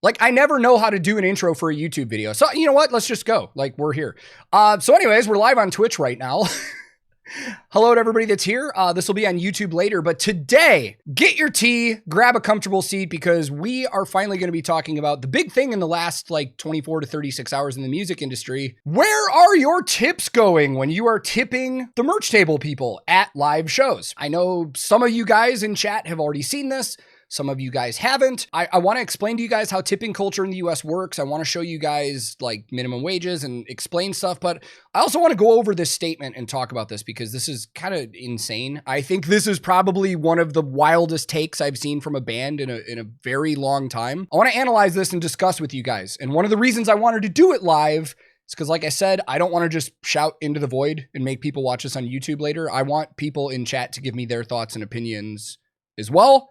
Like, I never know how to do an intro for a YouTube video. So, you know what? Let's just go. Like, we're here. So anyways, we're live on Twitch right now. Hello to everybody that's here. This will be on YouTube later, but today, get your tea, grab a comfortable seat, because we are finally going to be talking about the big thing in the last like 24 to 36 hours in the music industry. Where are your tips going when you are tipping the merch table people at live shows? I know some of you guys in chat have already seen this. Some of you guys haven't. I want to explain to you guys how tipping culture in the US works. I want to show you guys like minimum wages and explain stuff, but I also want to go over this statement and talk about this because this is kind of insane. I think this is probably one of the wildest takes I've seen from a band in a very long time. I want to analyze this and discuss with you guys. And one of the reasons I wanted to do it live is because, like I said, I don't want to just shout into the void and make people watch this on YouTube later. I want people in chat to give me their thoughts and opinions as well.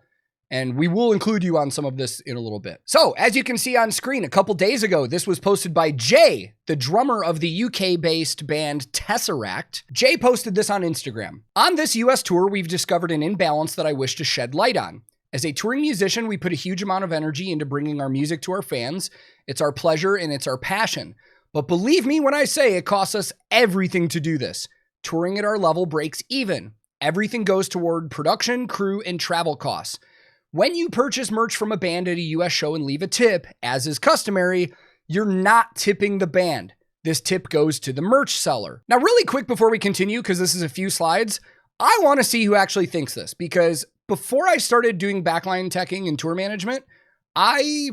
And we will include you on some of this in a little bit. So, as you can see on screen, a couple days ago, this was posted by Jay, the drummer of the UK-based band Tesseract. Jay posted this on Instagram. On this US tour, we've discovered an imbalance that I wish to shed light on. As a touring musician, we put a huge amount of energy into bringing our music to our fans. It's our pleasure and it's our passion. But believe me when I say it costs us everything to do this. Touring at our level breaks even. Everything goes toward production, crew, and travel costs. When you purchase merch from a band at a US show and leave a tip, as is customary, you're not tipping the band. This tip goes to the merch seller. Now, really quick before we continue, because this is a few slides, I want to see who actually thinks this, because before I started doing backline teching and tour management, I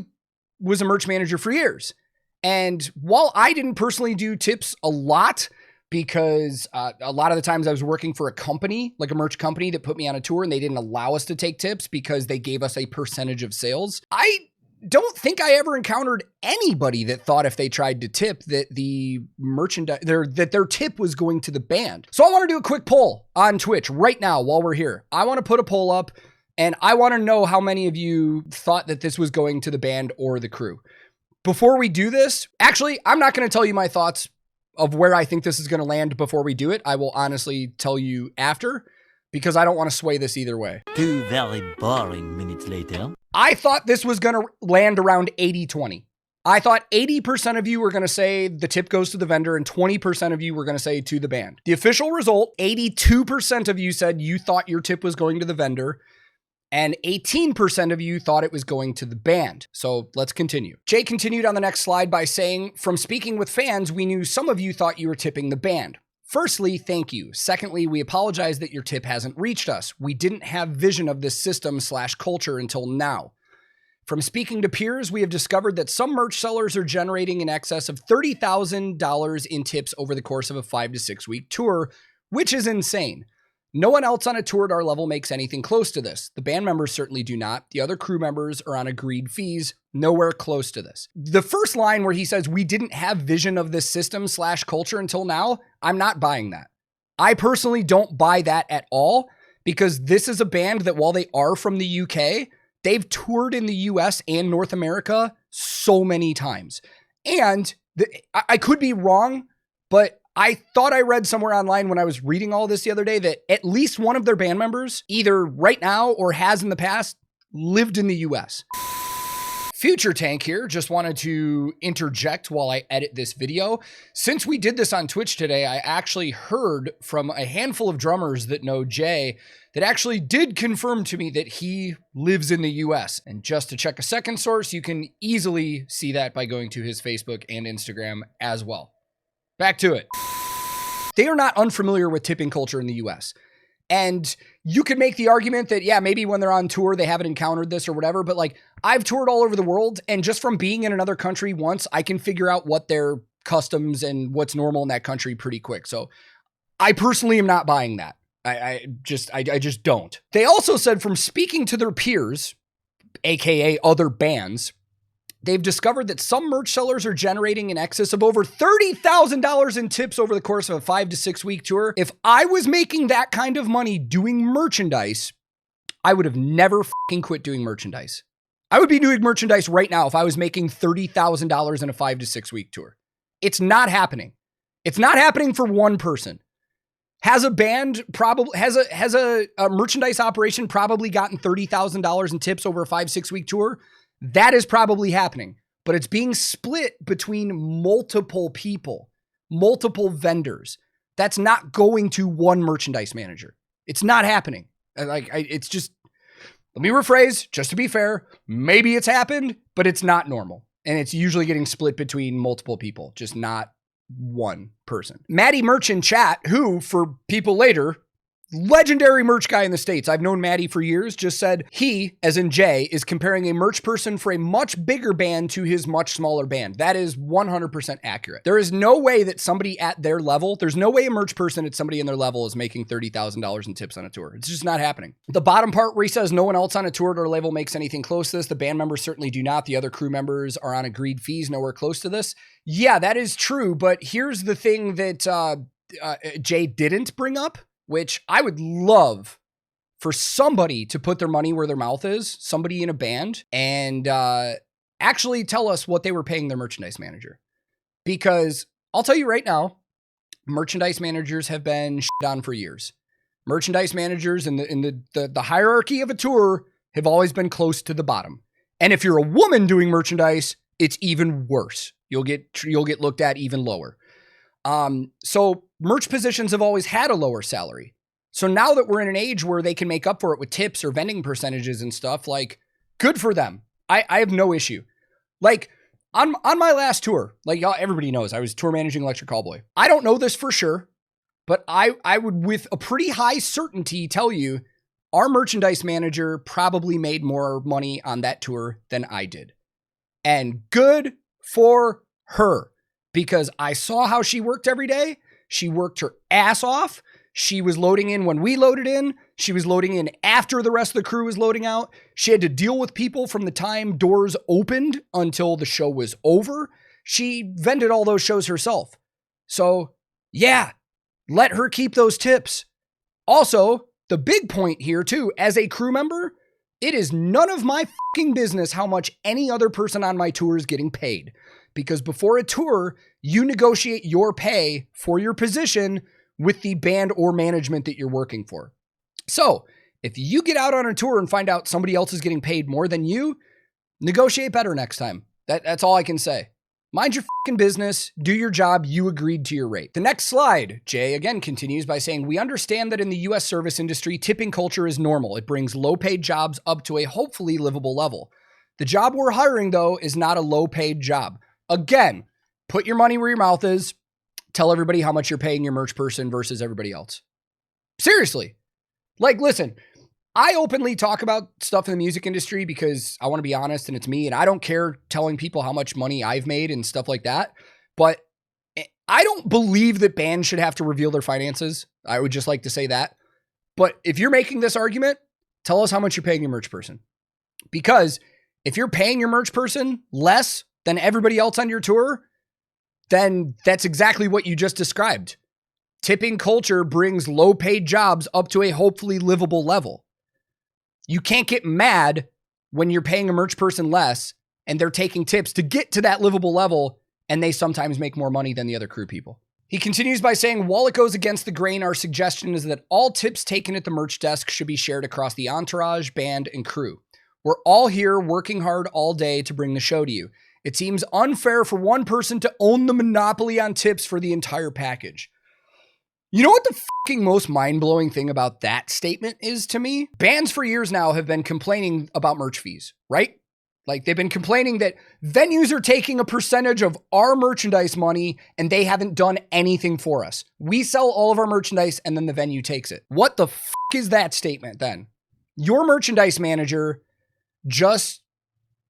was a merch manager for years. And while I didn't personally do tips a lot, because a lot of the times I was working for a company, like a merch company that put me on a tour and they didn't allow us to take tips because they gave us a percentage of sales. I don't think I ever encountered anybody that thought if they tried to tip that the merchandise, that their tip was going to the band. So I want to do a quick poll on Twitch right now while we're here. I want to put a poll up and I want to know how many of you thought that this was going to the band or the crew. Before we do this, actually, I'm not going to tell you my thoughts of where I think this is going to land before we do it. I will honestly tell you after, because I don't want to sway this either way. 2 very boring minutes later. I thought this was going to land around 80-20. I thought 80% of you were going to say the tip goes to the vendor and 20% of you were going to say to the band. The official result, 82% of you said you thought your tip was going to the vendor, and 18% of you thought it was going to the band. So let's continue. Jay continued on the next slide by saying, from speaking with fans, we knew some of you thought you were tipping the band. Firstly, thank you. Secondly, we apologize that your tip hasn't reached us. We didn't have vision of this system/culture until now. From speaking to peers, we have discovered that some merch sellers are generating in excess of $30,000 in tips over the course of a 5 to 6 week tour, which is insane. No one else on a tour at our level makes anything close to this. The band members certainly do not. The other crew members are on agreed fees, nowhere close to this. The first line where he says, we didn't have vision of this system/culture until now, I'm not buying that. I personally don't buy that at all, because this is a band that while they are from the UK, they've toured in the US and North America so many times. And I could be wrong, but I thought I read somewhere online when I was reading all this the other day that at least one of their band members, either right now or has in the past, lived in the US. Future Tank here, just wanted to interject while I edit this video. Since we did this on Twitch today, I actually heard from a handful of drummers that know Jay that actually did confirm to me that he lives in the US. And just to check a second source, you can easily see that by going to his Facebook and Instagram as well. Back to it. They are not unfamiliar with tipping culture in the US. And you could make the argument that, yeah, maybe when they're on tour, they haven't encountered this or whatever. But like, I've toured all over the world. And just from being in another country once, I can figure out what their customs and what's normal in that country pretty quick. So I personally am not buying that. I just don't. They also said from speaking to their peers, AKA other bands, they've discovered that some merch sellers are generating in excess of over $30,000 in tips over the course of a 5 to 6 week tour. If I was making that kind of money doing merchandise, I would have never fucking quit doing merchandise. I would be doing merchandise right now if I was making $30,000 in a 5 to 6 week tour. It's not happening. It's not happening for one person. Has a band probably, has a merchandise operation probably gotten $30,000 in tips over a 5-6 week tour? That is probably happening, but it's being split between multiple people, multiple vendors. That's not going to one merchandise manager. It's not happening. It's just, let me rephrase, just to be fair, maybe it's happened, but it's not normal. And it's usually getting split between multiple people, just not one person. Maddie Merch in chat, who, for people later, legendary merch guy in the States. I've known Maddie for years, just said he, as in Jay, is comparing a merch person for a much bigger band to his much smaller band. That is 100% accurate. There is no way that somebody at their level, there's no way a merch person at somebody in their level is making $30,000 in tips on a tour. It's just not happening. The bottom part where he says no one else on a tour at our level makes anything close to this. The band members certainly do not. The other crew members are on agreed fees, nowhere close to this. Yeah, that is true. But here's the thing that Jay didn't bring up, which I would love for somebody to put their money where their mouth is, somebody in a band, and actually tell us what they were paying their merchandise manager. Because I'll tell you right now, merchandise managers have been shit on for years. Merchandise managers in the hierarchy of a tour have always been close to the bottom. And if you're a woman doing merchandise, it's even worse. You'll get looked at even lower. So merch positions have always had a lower salary. So now that we're in an age where they can make up for it with tips or vending percentages and stuff, like, good for them. I have no issue. Like, on my last tour, like everybody knows, I was tour managing Electric Callboy. I don't know this for sure, but I would with a pretty high certainty tell you our merchandise manager probably made more money on that tour than I did. And good for her. Because I saw how she worked every day. She worked her ass off. She was loading in when we loaded in. She was loading in after the rest of the crew was loading out. She had to deal with people from the time doors opened until the show was over. She vended all those shows herself. So yeah, let her keep those tips. Also, the big point here too, as a crew member, it is none of my fucking business how much any other person on my tour is getting paid. Because before a tour, you negotiate your pay for your position with the band or management that you're working for. So if you get out on a tour and find out somebody else is getting paid more than you, negotiate better next time. That's all I can say. Mind your fucking business, do your job, you agreed to your rate. The next slide, Jay again continues by saying, we understand that in the US service industry, tipping culture is normal. It brings low-paid jobs up to a hopefully livable level. The job we're hiring, though, is not a low-paid job. Again, put your money where your mouth is. Tell everybody how much you're paying your merch person versus everybody else. Seriously. Like, listen, I openly talk about stuff in the music industry because I want to be honest and it's me, and I don't care telling people how much money I've made and stuff like that. But I don't believe that bands should have to reveal their finances. I would just like to say that. But if you're making this argument, tell us how much you're paying your merch person. Because if you're paying your merch person less than everybody else on your tour, then that's exactly what you just described. Tipping culture brings low-paid jobs up to a hopefully livable level. You can't get mad when you're paying a merch person less and they're taking tips to get to that livable level, and they sometimes make more money than the other crew people. He continues by saying, while it goes against the grain, our suggestion is that all tips taken at the merch desk should be shared across the entourage, band, and crew. We're all here working hard all day to bring the show to you. It seems unfair for one person to own the monopoly on tips for the entire package. You know what the fucking most mind-blowing thing about that statement is to me? Bands for years now have been complaining about merch fees, right? Like, they've been complaining that venues are taking a percentage of our merchandise money and they haven't done anything for us. We sell all of our merchandise and then the venue takes it. What the fuck is that statement then? Your merchandise manager just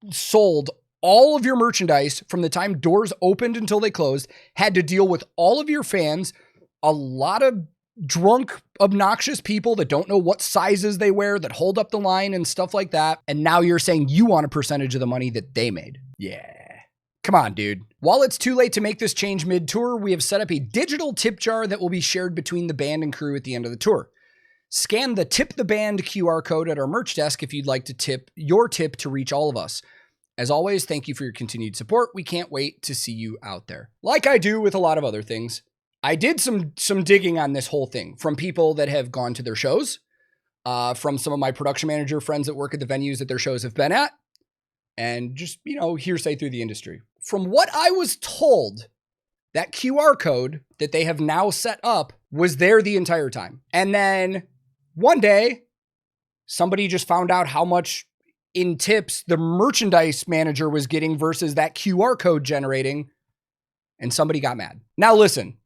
sold all of your merchandise from the time doors opened until they closed, had to deal with all of your fans, a lot of drunk, obnoxious people that don't know what sizes they wear, that hold up the line and stuff like that. And now you're saying you want a percentage of the money that they made. Yeah. Come on, dude. While it's too late to make this change mid-tour, we have set up a digital tip jar that will be shared between the band and crew at the end of the tour. Scan the Tip the Band QR code at our merch desk if you'd like to tip your tip to reach all of us. As always, thank you for your continued support. We can't wait to see you out there. Like I do with a lot of other things, I did some digging on this whole thing from people that have gone to their shows, from some of my production manager friends that work at the venues that their shows have been at, and just, hearsay through the industry. From what I was told, that QR code that they have now set up was there the entire time. And then one day, somebody just found out how much in tips the merchandise manager was getting versus that QR code generating, and somebody got mad. Now listen,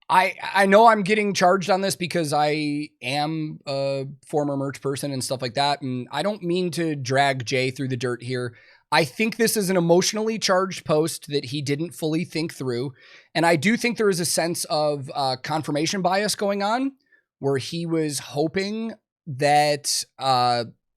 I know I'm getting charged on this because I am a former merch person and stuff like that, and I don't mean to drag Jay through the dirt here. I think this is an emotionally charged post that he didn't fully think through, and I do think there is a sense of confirmation bias going on, where he was hoping that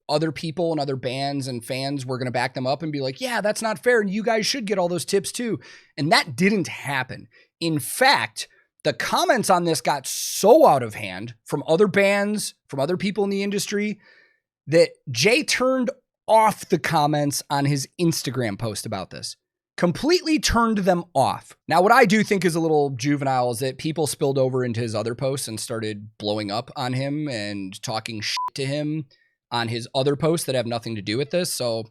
other people and other bands and fans were going to back them up and be like, yeah, that's not fair, and you guys should get all those tips too. And that didn't happen. In fact, the comments on this got so out of hand from other bands, from other people in the industry, that Jay turned off the comments on his Instagram post about this. Completely turned them off. Now, what I do think is a little juvenile is that people spilled over into his other posts and started blowing up on him and talking shit to him on his other posts that have nothing to do with this. So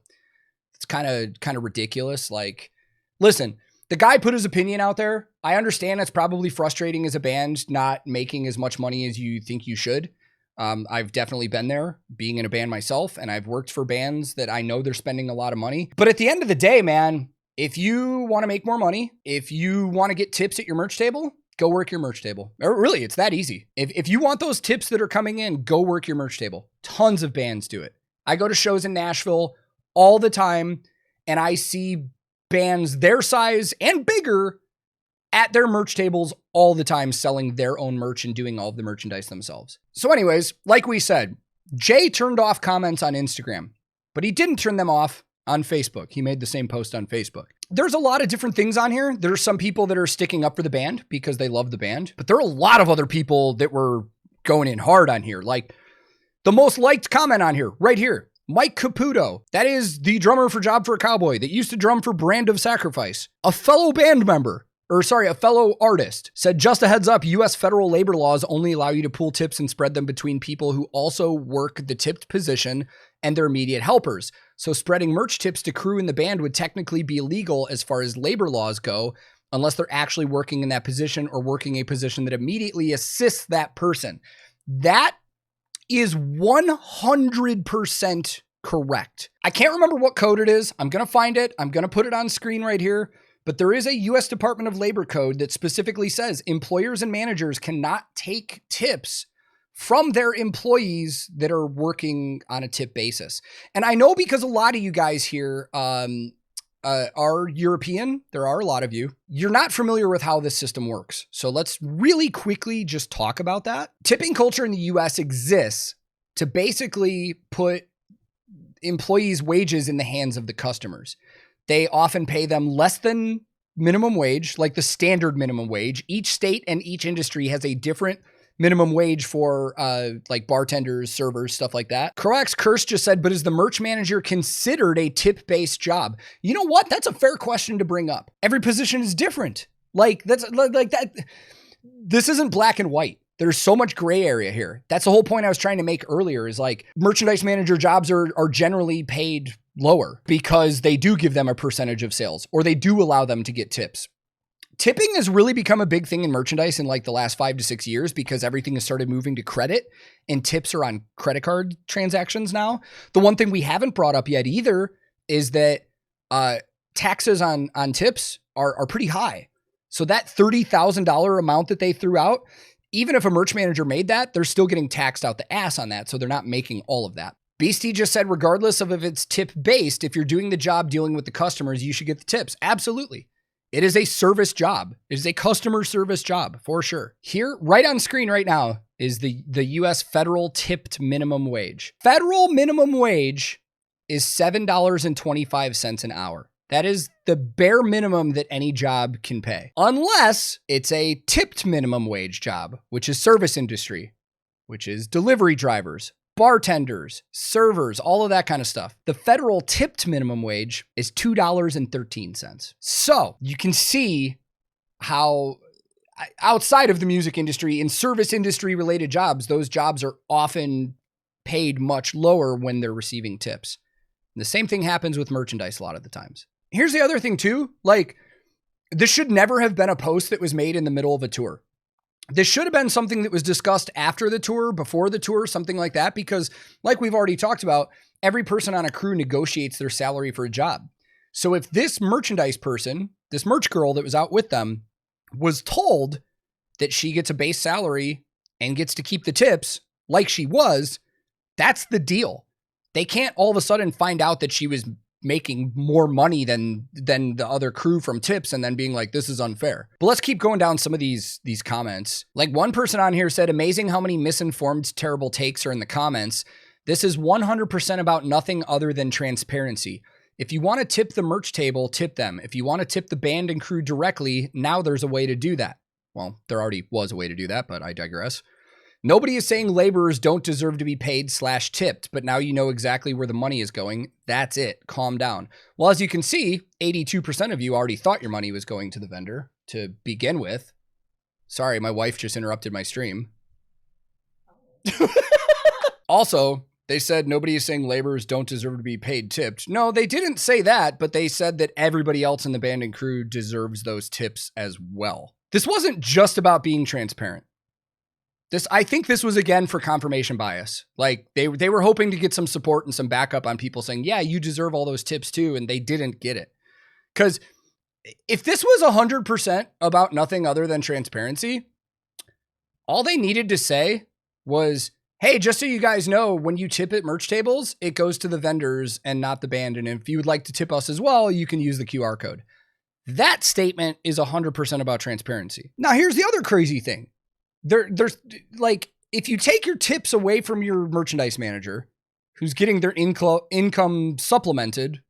it's kind of ridiculous. Like, listen, the guy put his opinion out there. I understand it's probably frustrating as a band not making as much money as you think you should. I've definitely been there, being in a band myself, and I've worked for bands that I know they're spending a lot of money. But at the end of the day, man, if you want to make more money, if you want to get tips at your merch table, go work your merch table. Or really, it's that easy. If you want those tips that are coming in, go work your merch table. Tons of bands do it. I go to shows in Nashville all the time, and I see bands their size and bigger at their merch tables all the time, selling their own merch and doing all of the merchandise themselves. So anyways, like we said, Jay turned off comments on Instagram, but he didn't turn them off on Facebook. He made the same post on Facebook. There's a lot of different things on here. There's some people that are sticking up for the band because they love the band, but there are a lot of other people that were going in hard on here. Like the most liked comment on here, right here, Mike Caputo. That is the drummer for Job for a Cowboy that used to drum for Brand of Sacrifice. A fellow artist said, just a heads up, U.S. federal labor laws only allow you to pool tips and spread them between people who also work the tipped position and their immediate helpers. So spreading merch tips to crew in the band would technically be illegal as far as labor laws go, unless they're actually working in that position or working a position that immediately assists that person. That is 100% correct. I can't remember what code it is. I'm going to find it. I'm going to put it on screen right here. But there is a U.S. Department of Labor code that specifically says employers and managers cannot take tips from their employees that are working on a tip basis. And I know because a lot of you guys here are European. There are a lot of you. You're not familiar with how this system works. So let's really quickly just talk about that. Tipping culture in the U.S. exists to basically put employees' wages in the hands of the customers. They often pay them less than minimum wage, like the standard minimum wage. Each state and each industry has a different minimum wage for like bartenders, servers, stuff like that. Croax Curse just said, but is the merch manager considered a tip-based job? You know what? That's a fair question to bring up. Every position is different. Like that's like that. This isn't black and white. There's so much gray area here. That's the whole point I was trying to make earlier is like merchandise manager jobs are generally paid lower because they do give them a percentage of sales or they do allow them to get tips. Tipping has really become a big thing in merchandise in like the last 5 to 6 years because everything has started moving to credit and tips are on credit card transactions now. The one thing we haven't brought up yet either is that taxes on tips are pretty high. So that $30,000 amount that they threw out, even if a merch manager made that, they're still getting taxed out the ass on that. So they're not making all of that. Beastie just said, regardless of if it's tip based, if you're doing the job dealing with the customers, you should get the tips. Absolutely. It is a service job. It is a customer service job for sure. Here, right on screen right now is the US federal tipped minimum wage. Federal minimum wage is $7.25 an hour. That is the bare minimum that any job can pay, unless it's a tipped minimum wage job, which is service industry, which is delivery drivers, bartenders, servers, all of that kind of stuff. The federal tipped minimum wage is $2.13. So you can see how outside of the music industry, in service industry related jobs, those jobs are often paid much lower when they're receiving tips. And the same thing happens with merchandise a lot of the times. Here's the other thing too. Like, this should never have been a post that was made in the middle of a tour. This should have been something that was discussed after the tour, before the tour, something like that, because like we've already talked about, every person on a crew negotiates their salary for a job. So if this merchandise person, this merch girl that was out with them, was told that she gets a base salary and gets to keep the tips like she was, that's the deal. They can't all of a sudden find out that she was making more money than the other crew from tips and then being like, this is unfair. But let's keep going down some of these comments. Like one person on here said, amazing how many misinformed, terrible takes are in the comments. This is 100% about nothing other than transparency. If you want to tip the merch table, tip them. If you want to tip the band and crew directly, now there's a way to do that. Well, there already was a way to do that, but I digress. Nobody is saying laborers don't deserve to be paid / tipped, but now you know exactly where the money is going. That's it. Calm down. Well, as you can see, 82% of you already thought your money was going to the vendor to begin with. Sorry, my wife just interrupted my stream. Also, they said nobody is saying laborers don't deserve to be paid tipped. No, they didn't say that, but they said that everybody else in the band and crew deserves those tips as well. This wasn't just about being transparent. I think this was again for confirmation bias. Like they were hoping to get some support and some backup on people saying, yeah, you deserve all those tips too. And they didn't get it. Because if this was 100% about nothing other than transparency, all they needed to say was, hey, just so you guys know, when you tip at merch tables, it goes to the vendors and not the band. And if you would like to tip us as well, you can use the QR code. That statement is 100% about transparency. Now, here's the other crazy thing. There's like, if you take your tips away from your merchandise manager, who's getting their income supplemented,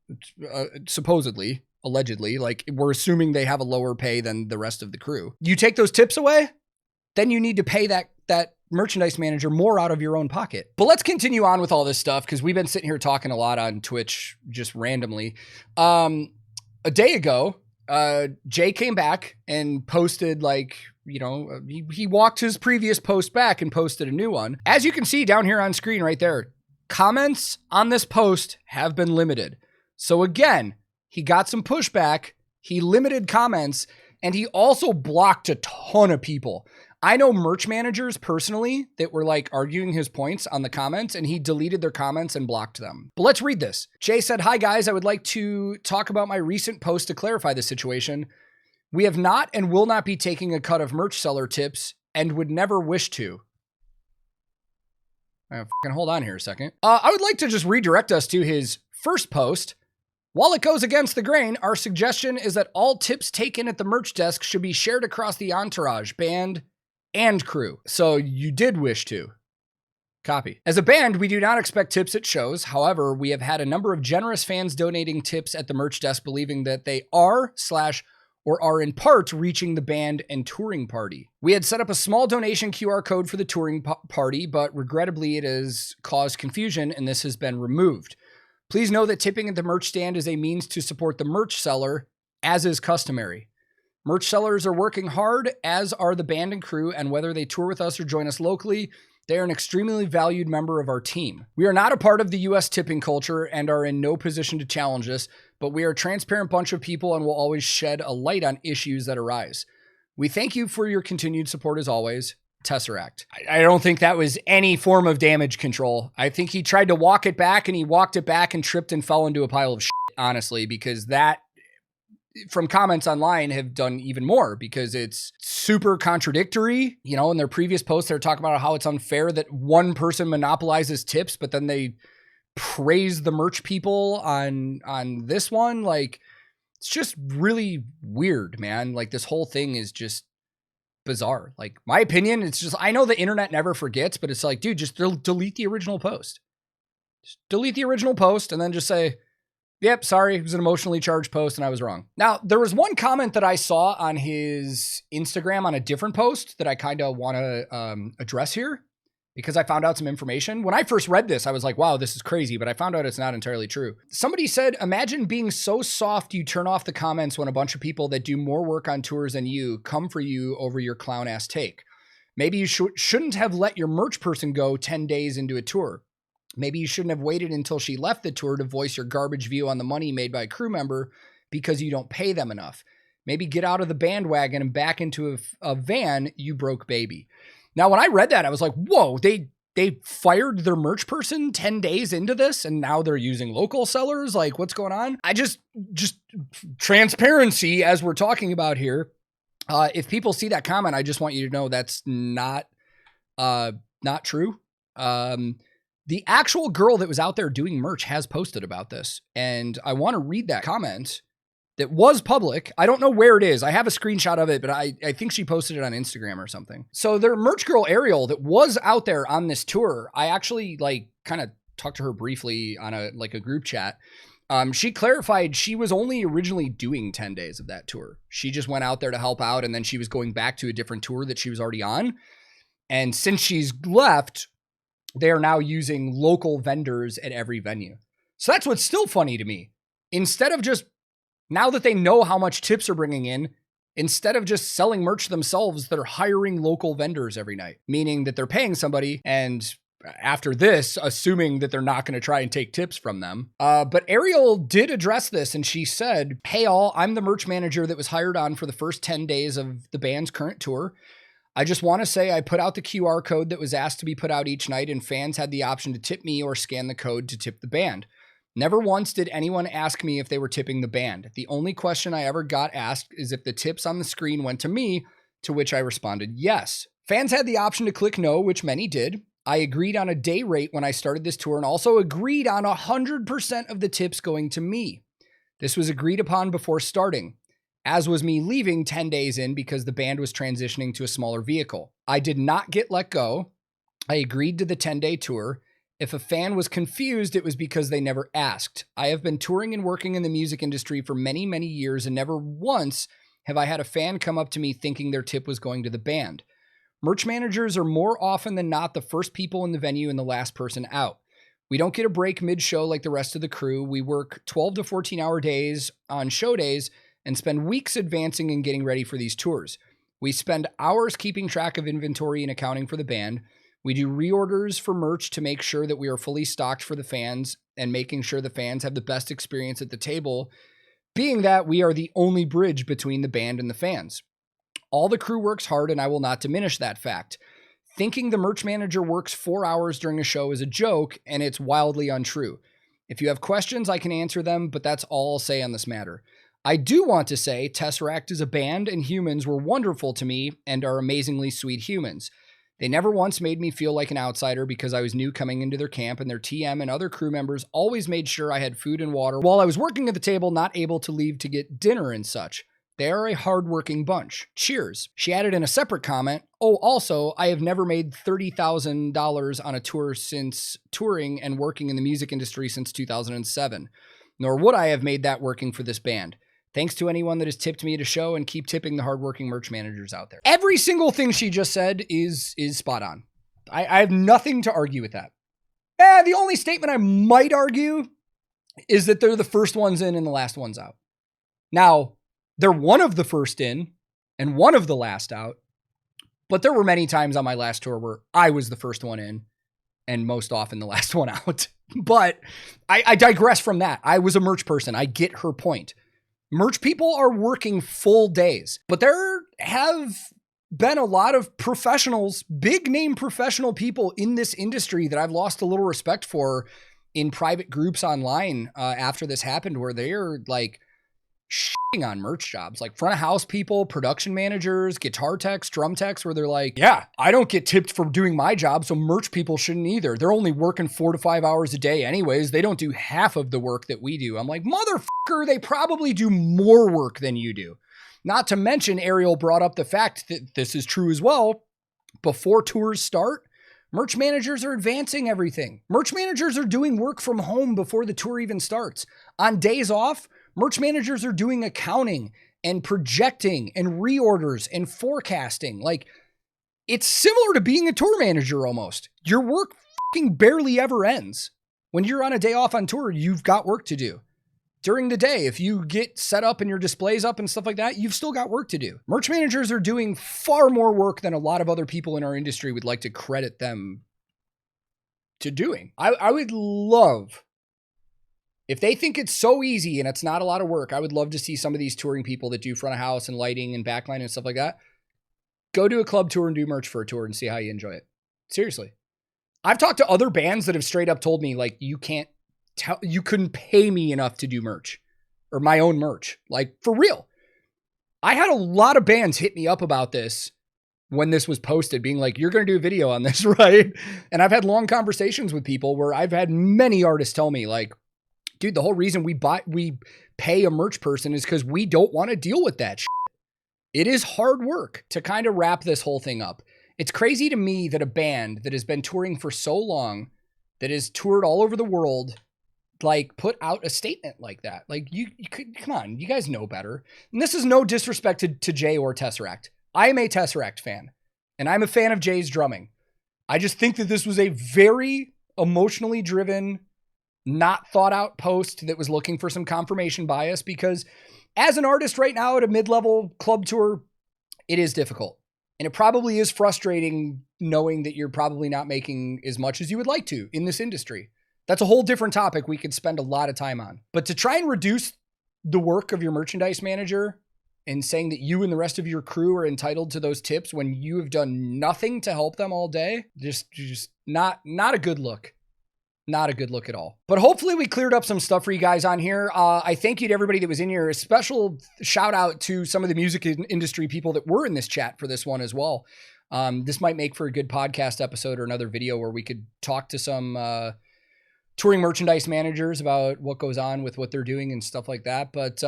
supposedly, allegedly, like we're assuming they have a lower pay than the rest of the crew. You take those tips away, then you need to pay that merchandise manager more out of your own pocket. But let's continue on with all this stuff because we've been sitting here talking a lot on Twitch just randomly. A day ago, Jay came back and posted like, you know, he walked his previous post back and posted a new one. As you can see down here on screen right there, comments on this post have been limited. So again, he got some pushback, he limited comments, and he also blocked a ton of people. I know merch managers personally that were like arguing his points on the comments, and he deleted their comments and blocked them. But let's read this. Jay said, hi guys, I would like to talk about my recent post to clarify the situation. We have not and will not be taking a cut of merch seller tips and would never wish to. Hold on here a second. I would like to just redirect us to his first post. While it goes against the grain, our suggestion is that all tips taken at the merch desk should be shared across the entourage, band, and crew. So you did wish to. Copy. As a band, we do not expect tips at shows. However, we have had a number of generous fans donating tips at the merch desk, believing that they are in part reaching the band and touring party. We had set up a small donation QR code for the touring party, but regrettably it has caused confusion and this has been removed. Please know that tipping at the merch stand is a means to support the merch seller, as is customary. Merch sellers are working hard, as are the band and crew, and whether they tour with us or join us locally, they are an extremely valued member of our team. We are not a part of the US tipping culture and are in no position to challenge this, but we are a transparent bunch of people and will always shed a light on issues that arise. We thank you for your continued support as always. Tesseract. I don't think that was any form of damage control. I think he tried to walk it back and he walked it back and tripped and fell into a pile of shit, honestly, because that from comments online have done even more because it's super contradictory. You know, in their previous posts, they're talking about how it's unfair that one person monopolizes tips, but then they praise the merch people on this one. Like, it's just really weird, man. Like, this whole thing is just bizarre. Like, my opinion, it's just, I know the internet never forgets, but it's like, dude, just delete the original post. Just delete the original post and then just say, yep, sorry, it was an emotionally charged post and I was wrong. Now, there was one comment that I saw on his Instagram on a different post that I kind of want to address here because I found out some information. When I first read this, I was like, wow, this is crazy, but I found out it's not entirely true. Somebody said, imagine being so soft you turn off the comments when a bunch of people that do more work on tours than you come for you over your clown ass take. Maybe you shouldn't have let your merch person go 10 days into a tour. Maybe you shouldn't have waited until she left the tour to voice your garbage view on the money made by a crew member because you don't pay them enough. Maybe get out of the bandwagon and back into a van, you broke baby. Now, when I read that, I was like, whoa, they fired their merch person 10 days into this and now they're using local sellers? Like, what's going on? I just transparency as we're talking about here. If people see that comment, I just want you to know that's not true. The actual girl that was out there doing merch has posted about this. And I want to read that comment that was public. I don't know where it is. I have a screenshot of it, but I think she posted it on Instagram or something. So their merch girl, Ariel, that was out there on this tour, I actually kind of talked to her briefly on a group chat. She clarified she was only originally doing 10 days of that tour. She just went out there to help out, and then she was going back to a different tour that she was already on. And since she's left, they are now using local vendors at every venue. So that's what's still funny to me. Instead of just, now that they know how much tips are bringing in, instead of just selling merch themselves, they're hiring local vendors every night, meaning that they're paying somebody and after this, assuming that they're not going to try and take tips from them. But Ariel did address this and she said, "Hey all, I'm the merch manager that was hired on for the first 10 days of the band's current tour. I just want to say I put out the QR code that was asked to be put out each night and fans had the option to tip me or scan the code to tip the band. Never once did anyone ask me if they were tipping the band. The only question I ever got asked is if the tips on the screen went to me, to which I responded yes. Fans had the option to click no, which many did. I agreed on a day rate when I started this tour and also agreed on 100% of the tips going to me. This was agreed upon before starting, as was me leaving 10 days in because the band was transitioning to a smaller vehicle. I did not get let go. I agreed to the 10-day tour. If a fan was confused, it was because they never asked. I have been touring and working in the music industry for many, many years, and never once have I had a fan come up to me thinking their tip was going to the band. Merch managers are more often than not the first people in the venue and the last person out. We don't get a break mid-show like the rest of the crew. We work 12 to 14-hour days on show days and spend weeks advancing and getting ready for these tours. We spend hours keeping track of inventory and accounting for the band. We do reorders for merch to make sure that we are fully stocked for the fans and making sure the fans have the best experience at the table, being that we are the only bridge between the band and the fans. All the crew works hard, and I will not diminish that fact. Thinking the merch manager works 4 hours during a show is a joke, and it's wildly untrue. If you have questions, I can answer them, but that's all I'll say on this matter. I do want to say Tesseract is a band, and humans were wonderful to me and are amazingly sweet humans. They never once made me feel like an outsider because I was new coming into their camp, and their TM and other crew members always made sure I had food and water while I was working at the table, not able to leave to get dinner and such. They are a hardworking bunch. Cheers." She added in a separate comment, "Oh, also, I have never made $30,000 on a tour since touring and working in the music industry since 2007. Nor would I have made that working for this band. Thanks to anyone that has tipped me at a show, and keep tipping the hardworking merch managers out there." Every single thing she just said is spot on. I have nothing to argue with that. The only statement I might argue is that they're the first ones in and the last ones out. Now, they're one of the first in and one of the last out, but there were many times on my last tour where I was the first one in and most often the last one out. But I digress from that. I was a merch person. I get her point. Merch people are working full days, but there have been a lot of professionals, big name professional people in this industry that I've lost a little respect for in private groups online after this happened, where they're like shitting on merch jobs, like front of house people, production managers, guitar techs, drum techs, where they're like, yeah, I don't get tipped for doing my job, so merch people shouldn't either. They're only working 4 to 5 hours a day anyways. They don't do half of the work that we do. I'm like, motherfucker, they probably do more work than you do. Not to mention, Ariel brought up the fact that this is true as well. Before tours start, merch managers are advancing everything. Merch managers are doing work from home before the tour even starts. On days off, merch managers are doing accounting and projecting and reorders and forecasting. Like, it's similar to being a tour manager almost. Your work fucking barely ever ends. When you're on a day off on tour, you've got work to do. During the day, if you get set up and your displays up and stuff like that, you've still got work to do. Merch managers are doing far more work than a lot of other people in our industry would like to credit them to doing. I would love, if they think it's so easy and it's not a lot of work, I would love to see some of these touring people that do front of house and lighting and backline and stuff like that, go do a club tour and do merch for a tour and see how you enjoy it. Seriously. I've talked to other bands that have straight up told me, like, you couldn't pay me enough to do merch or my own merch. Like, for real. I had a lot of bands hit me up about this when this was posted, being like, you're going to do a video on this, right? And I've had long conversations with people where I've had many artists tell me, like, dude, the whole reason we pay a merch person is because we don't want to deal with that shit. It is hard work to kind of wrap this whole thing up. It's crazy to me that a band that has been touring for so long, that has toured all over the world, like, put out a statement like that. Like, you could, come on, you guys know better. And this is no disrespect to Jay or Tesseract. I am a Tesseract fan, and I'm a fan of Jay's drumming. I just think that this was a very emotionally driven, not thought out post that was looking for some confirmation bias, because as an artist right now at a mid-level club tour, it is difficult. And it probably is frustrating knowing that you're probably not making as much as you would like to in this industry. That's a whole different topic we could spend a lot of time on. But to try and reduce the work of your merchandise manager and saying that you and the rest of your crew are entitled to those tips when you have done nothing to help them all day, just not a good look. Not a good look at all. But hopefully we cleared up some stuff for you guys on here. I thank you to everybody that was in here. A special shout out to some of the music industry people that were in this chat for this one as well. This might make for a good podcast episode or another video where we could talk to some touring merchandise managers about what goes on with what they're doing and stuff like that. But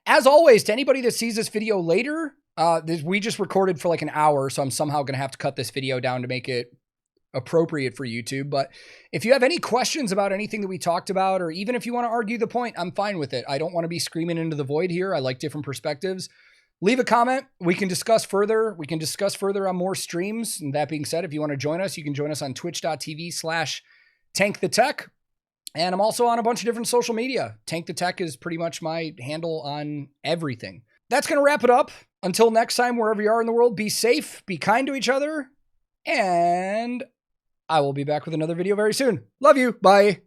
as always, to anybody that sees this video later, we just recorded for like an hour, so I'm somehow going to have to cut this video down to make it appropriate for YouTube. But if you have any questions about anything that we talked about, or even if you want to argue the point, I'm fine with it. I don't want to be screaming into the void here. I like different perspectives. Leave a comment. We can discuss further. We can discuss further on more streams. And that being said, if you want to join us, you can join us on twitch.tv/TankTheTech. And I'm also on a bunch of different social media. TankTheTech is pretty much my handle on everything. That's going to wrap it up. Until next time, wherever you are in the world, be safe, be kind to each other, and I will be back with another video very soon. Love you. Bye.